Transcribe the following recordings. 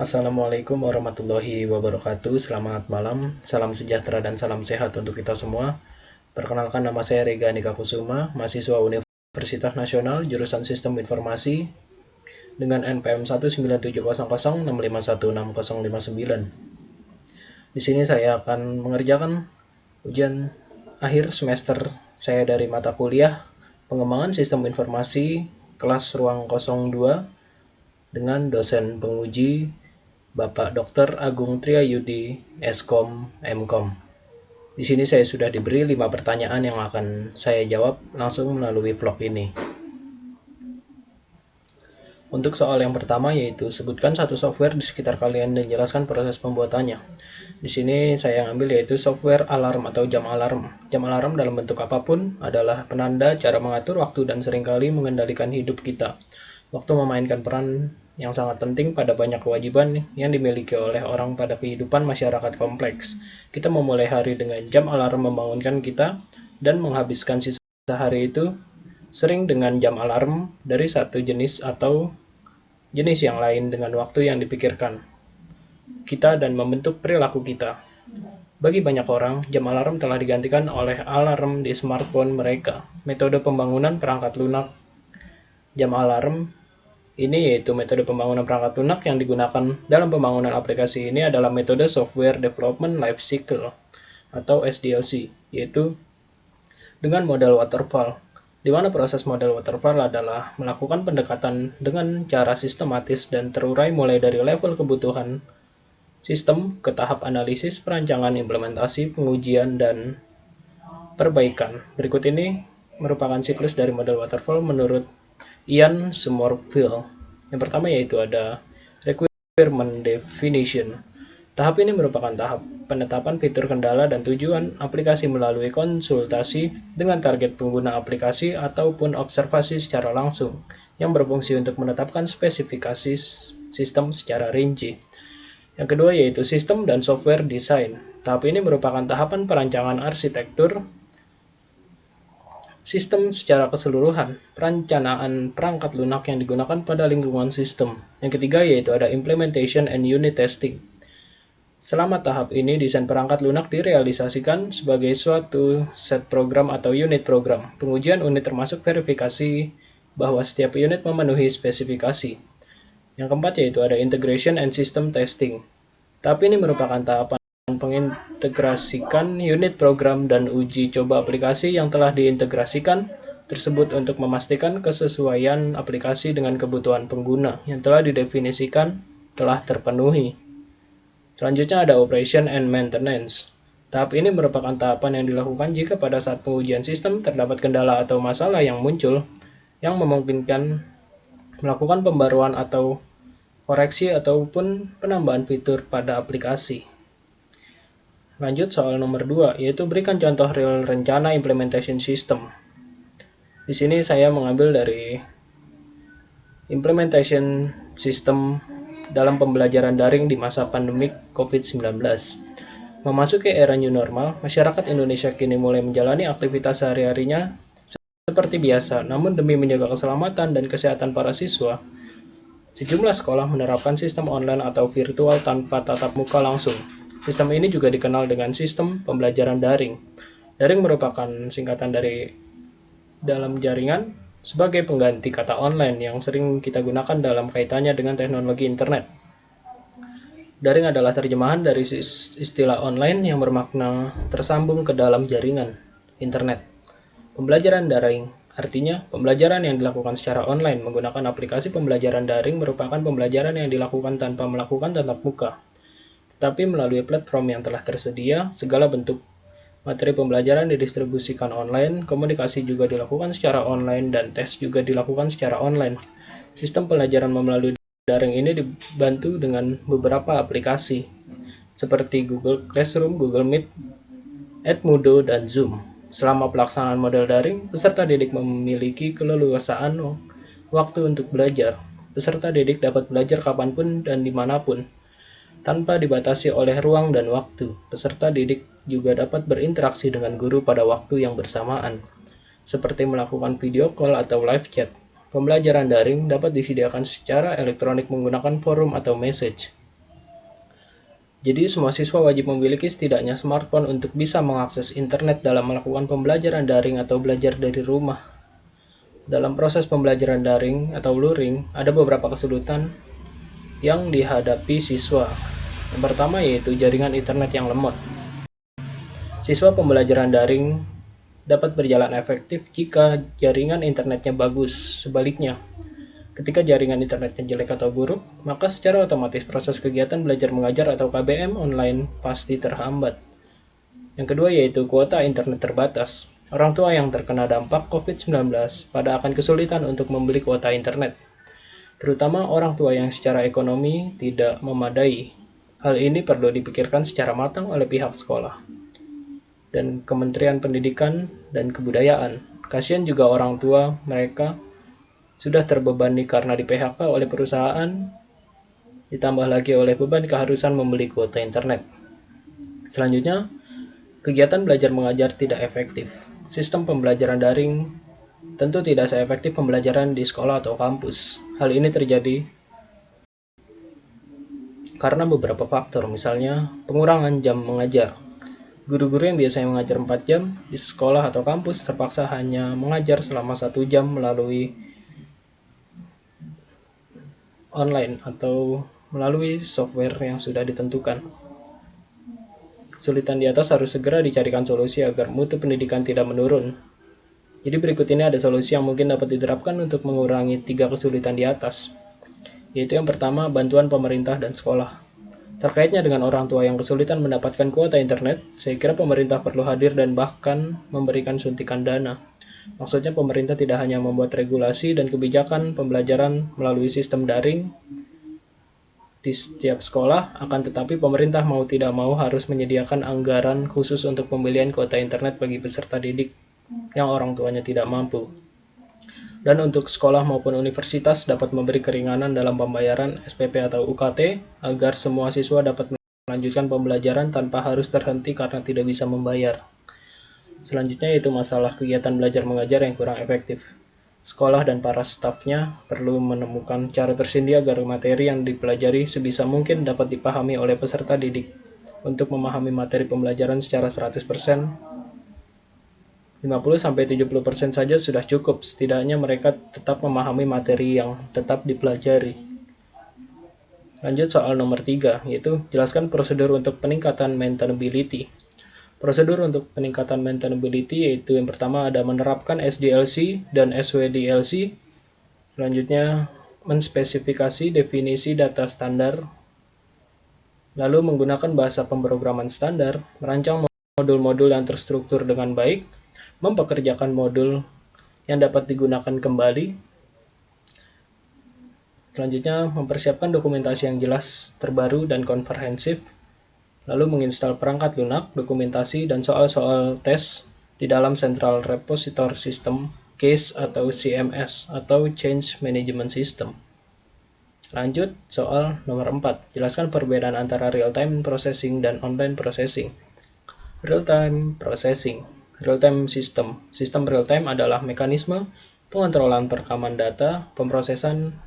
Assalamualaikum warahmatullahi wabarakatuh. Selamat malam, salam sejahtera dan salam sehat untuk kita semua. Perkenalkan, nama saya Rega Nika Kusuma, mahasiswa Universitas Nasional jurusan Sistem Informasi dengan NPM 19700651659. Di sini saya akan mengerjakan ujian akhir semester saya dari mata kuliah Pengembangan Sistem Informasi kelas ruang 02 dengan dosen penguji Bapak Dr. Agung Triyayudi, Eskom, Mkom. Di sini saya sudah diberi 5 pertanyaan yang akan saya jawab langsung melalui vlog ini. Untuk soal yang pertama yaitu sebutkan satu software di sekitar kalian dan jelaskan proses pembuatannya. Di sini saya yang ambil yaitu software alarm atau jam alarm. Jam alarm dalam bentuk apapun adalah penanda cara mengatur waktu dan seringkali mengendalikan hidup kita. Waktu memainkan peran yang sangat penting pada banyak kewajiban yang dimiliki oleh orang pada kehidupan masyarakat kompleks. Kita memulai hari dengan jam alarm membangunkan kita dan menghabiskan sisa hari itu sering dengan jam alarm dari satu jenis atau jenis yang lain dengan waktu yang dipikirkan kita dan membentuk perilaku kita. Bagi banyak orang, jam alarm telah digantikan oleh alarm di smartphone mereka. Metode pembangunan perangkat lunak jam alarm ini yaitu metode pembangunan perangkat lunak yang digunakan dalam pembangunan aplikasi ini adalah metode Software Development Life Cycle atau SDLC, yaitu dengan model waterfall, di mana proses model waterfall adalah melakukan pendekatan dengan cara sistematis dan terurai mulai dari level kebutuhan sistem ke tahap analisis, perancangan, implementasi, pengujian, dan perbaikan. Berikut ini merupakan siklus dari model waterfall menurut Ian Sommerville. Yang pertama yaitu ada Requirement Definition. Tahap ini merupakan tahap penetapan fitur kendala dan tujuan aplikasi melalui konsultasi dengan target pengguna aplikasi ataupun observasi secara langsung yang berfungsi untuk menetapkan spesifikasi sistem secara rinci. Yang kedua yaitu Sistem dan Software Design. Tahap ini merupakan tahapan perancangan arsitektur sistem secara keseluruhan, perencanaan perangkat lunak yang digunakan pada lingkungan sistem. Yang ketiga yaitu ada Implementation and Unit Testing. Selama tahap ini, desain perangkat lunak direalisasikan sebagai suatu set program atau unit program. Pengujian unit termasuk verifikasi bahwa setiap unit memenuhi spesifikasi. Yang keempat yaitu ada Integration and System Testing. Tahap ini merupakan tahapan mengintegrasikan unit program dan uji coba aplikasi yang telah diintegrasikan tersebut untuk memastikan kesesuaian aplikasi dengan kebutuhan pengguna yang telah didefinisikan telah terpenuhi. Selanjutnya ada Operation and Maintenance. Tahap ini merupakan tahapan yang dilakukan jika pada saat pengujian sistem terdapat kendala atau masalah yang muncul yang memungkinkan melakukan pembaruan atau koreksi ataupun penambahan fitur pada aplikasi. Lanjut soal nomor 2, yaitu berikan contoh real rencana implementation system. Di sini saya mengambil dari implementation system dalam pembelajaran daring di masa pandemik COVID-19. Memasuki era new normal, masyarakat Indonesia kini mulai menjalani aktivitas sehari-harinya seperti biasa, namun demi menjaga keselamatan dan kesehatan para siswa, sejumlah sekolah menerapkan sistem online atau virtual tanpa tatap muka langsung. Sistem ini juga dikenal dengan sistem pembelajaran daring. Daring merupakan singkatan dari dalam jaringan sebagai pengganti kata online yang sering kita gunakan dalam kaitannya dengan teknologi internet. Daring adalah terjemahan dari istilah online yang bermakna tersambung ke dalam jaringan internet. Pembelajaran daring artinya pembelajaran yang dilakukan secara online menggunakan aplikasi pembelajaran daring merupakan pembelajaran yang dilakukan tanpa melakukan tatap muka, tetapi melalui platform yang telah tersedia. Segala bentuk materi pembelajaran didistribusikan online, komunikasi juga dilakukan secara online, dan tes juga dilakukan secara online. Sistem pembelajaran melalui daring ini dibantu dengan beberapa aplikasi, seperti Google Classroom, Google Meet, Edmodo, dan Zoom. Selama pelaksanaan model daring, peserta didik memiliki keleluasaan waktu untuk belajar. Peserta didik dapat belajar kapanpun dan dimanapun, tanpa dibatasi oleh ruang dan waktu. Peserta didik juga dapat berinteraksi dengan guru pada waktu yang bersamaan, seperti melakukan video call atau live chat. Pembelajaran daring dapat disediakan secara elektronik menggunakan forum atau message. Jadi semua siswa wajib memiliki setidaknya smartphone untuk bisa mengakses internet dalam melakukan pembelajaran daring atau belajar dari rumah. Dalam proses pembelajaran daring atau luring, ada beberapa kesulitan yang dihadapi siswa. Yang pertama yaitu jaringan internet yang lemot. Siswa pembelajaran daring dapat berjalan efektif jika jaringan internetnya bagus. Sebaliknya, ketika jaringan internetnya jelek atau buruk, maka secara otomatis proses kegiatan belajar mengajar atau KBM online pasti terhambat. Yang kedua yaitu kuota internet terbatas. Orang tua yang terkena dampak COVID-19 pada akan kesulitan untuk membeli kuota internet, terutama orang tua yang secara ekonomi tidak memadai. Hal ini perlu dipikirkan secara matang oleh pihak sekolah dan Kementerian Pendidikan dan Kebudayaan. Kasihan juga orang tua mereka sudah terbebani karena di PHK oleh perusahaan, ditambah lagi oleh beban keharusan membeli kuota internet. Selanjutnya, kegiatan belajar mengajar tidak efektif. Sistem pembelajaran daring tentu tidak seefektif pembelajaran di sekolah atau kampus. Hal ini terjadi karena beberapa faktor, misalnya pengurangan jam mengajar. Guru-guru yang biasanya mengajar 4 jam di sekolah atau kampus terpaksa hanya mengajar selama 1 jam melalui online atau melalui software yang sudah ditentukan. Kesulitan di atas harus segera dicarikan solusi agar mutu pendidikan tidak menurun. Jadi berikut ini ada solusi yang mungkin dapat diterapkan untuk mengurangi 3 kesulitan di atas. Yaitu yang pertama, bantuan pemerintah dan sekolah. Terkaitnya dengan orang tua yang kesulitan mendapatkan kuota internet, saya kira pemerintah perlu hadir dan bahkan memberikan suntikan dana. Maksudnya pemerintah tidak hanya membuat regulasi dan kebijakan pembelajaran melalui sistem daring di setiap sekolah, akan tetapi pemerintah mau tidak mau harus menyediakan anggaran khusus untuk pembelian kuota internet bagi peserta didik yang orang tuanya tidak mampu. Dan untuk sekolah maupun universitas dapat memberi keringanan dalam pembayaran SPP atau UKT agar semua siswa dapat melanjutkan pembelajaran tanpa harus terhenti karena tidak bisa membayar. Selanjutnya yaitu masalah kegiatan belajar mengajar yang kurang efektif. Sekolah dan para stafnya perlu menemukan cara tersendiri agar materi yang dipelajari sebisa mungkin dapat dipahami oleh peserta didik. Untuk memahami materi pembelajaran secara 100%, 50-70% saja sudah cukup, setidaknya mereka tetap memahami materi yang tetap dipelajari. Lanjut soal nomor 3, yaitu jelaskan prosedur untuk peningkatan maintainability. Prosedur untuk peningkatan maintainability yaitu yang pertama ada menerapkan SDLC dan SWDLC. Selanjutnya menspesifikasi definisi data standar. Lalu menggunakan bahasa pemrograman standar, merancang modul-modul yang terstruktur dengan baik, mempekerjakan modul yang dapat digunakan kembali. Selanjutnya, mempersiapkan dokumentasi yang jelas, terbaru, dan komprehensif. Lalu menginstal perangkat lunak, dokumentasi, dan soal-soal tes di dalam Central Repository System, CASE atau CMS, atau Change Management System. Lanjut, soal nomor 4. Jelaskan perbedaan antara real-time processing dan online processing. Real-time processing. Real-time system. Sistem real-time adalah mekanisme pengontrolan perekaman data, pemrosesan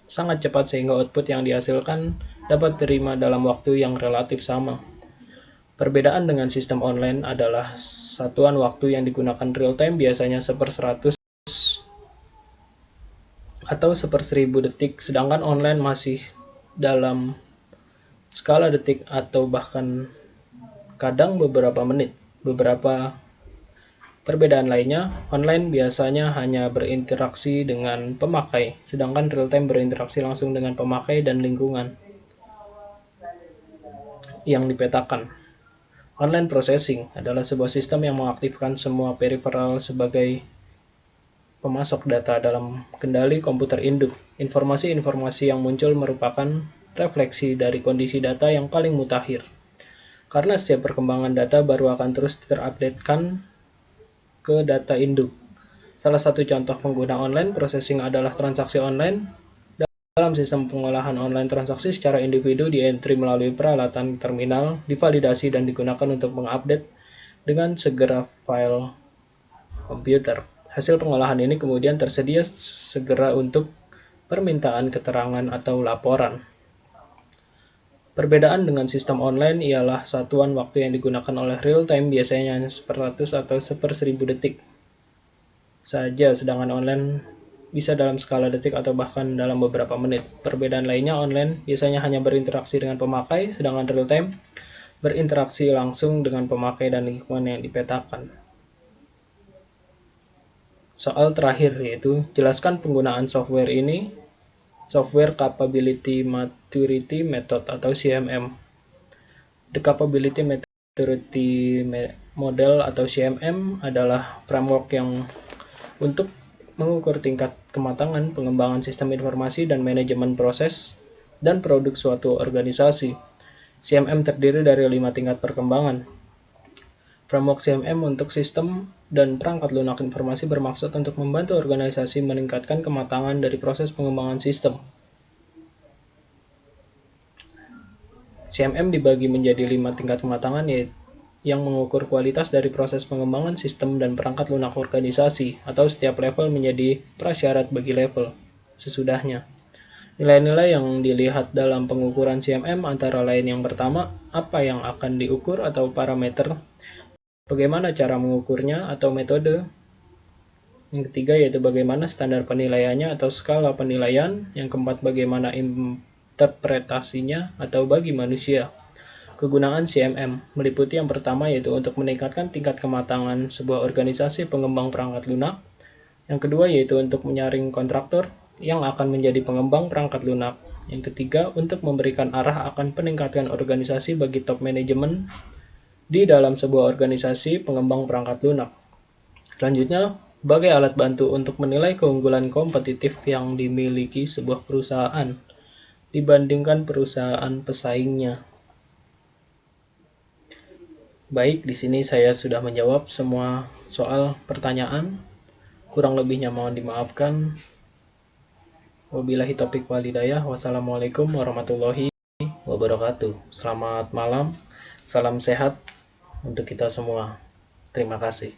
sangat cepat sehingga output yang dihasilkan dapat diterima dalam waktu yang relatif sama. Perbedaan dengan sistem online adalah satuan waktu yang digunakan real-time biasanya 1/100 atau 1/1000 detik, sedangkan online masih dalam skala detik atau bahkan kadang beberapa menit. Beberapa perbedaan lainnya, online biasanya hanya berinteraksi dengan pemakai, sedangkan real-time berinteraksi langsung dengan pemakai dan lingkungan yang dipetakan. Online processing adalah sebuah sistem yang mengaktifkan semua peripheral sebagai pemasok data dalam kendali komputer induk. Informasi-informasi yang muncul merupakan refleksi dari kondisi data yang paling mutakhir. Karena setiap perkembangan data baru akan terus terupdatekan ke data induk. Salah satu contoh pengguna online processing adalah transaksi online. Dalam sistem pengolahan online transaksi secara individu di-entry melalui peralatan terminal, divalidasi dan digunakan untuk mengupdate dengan segera file komputer. Hasil pengolahan ini kemudian tersedia segera untuk permintaan keterangan atau laporan. Perbedaan dengan sistem online ialah satuan waktu yang digunakan oleh real-time biasanya hanya 1/100 atau 1/1000 detik saja, sedangkan online bisa dalam skala detik atau bahkan dalam beberapa menit. Perbedaan lainnya, online biasanya hanya berinteraksi dengan pemakai, sedangkan real-time berinteraksi langsung dengan pemakai dan lingkungan yang dipetakan. Soal terakhir yaitu, jelaskan penggunaan software ini, Software Capability Maturity Method atau CMM. The Capability Maturity Model atau CMM adalah framework yang untuk mengukur tingkat kematangan pengembangan sistem informasi dan manajemen proses dan produk suatu organisasi. CMM terdiri dari 5 tingkat perkembangan. Framework CMM untuk sistem dan perangkat lunak informasi bermaksud untuk membantu organisasi meningkatkan kematangan dari proses pengembangan sistem. CMM dibagi menjadi 5 tingkat kematangan yang mengukur kualitas dari proses pengembangan sistem dan perangkat lunak organisasi, atau setiap level menjadi prasyarat bagi level sesudahnya. Nilai-nilai yang dilihat dalam pengukuran CMM antara lain yang pertama, apa yang akan diukur atau parameter, bagaimana cara mengukurnya atau metode. Yang ketiga yaitu bagaimana standar penilaiannya atau skala penilaian. Yang keempat bagaimana interpretasinya atau bagi manusia. Kegunaan CMM meliputi yang pertama yaitu untuk meningkatkan tingkat kematangan sebuah organisasi pengembang perangkat lunak. Yang kedua yaitu untuk menyaring kontraktor yang akan menjadi pengembang perangkat lunak. Yang ketiga, untuk memberikan arah akan peningkatan organisasi bagi top manajemen di dalam sebuah organisasi pengembang perangkat lunak. Selanjutnya, sebagai alat bantu untuk menilai keunggulan kompetitif yang dimiliki sebuah perusahaan dibandingkan perusahaan pesaingnya. Baik, di sini saya sudah menjawab semua soal pertanyaan. Kurang lebihnya mohon dimaafkan. Wabillahi taufiq wal hidayah. Wassalamualaikum warahmatullahi wabarakatuh. Selamat malam. Salam sehat untuk kita semua. Terima kasih.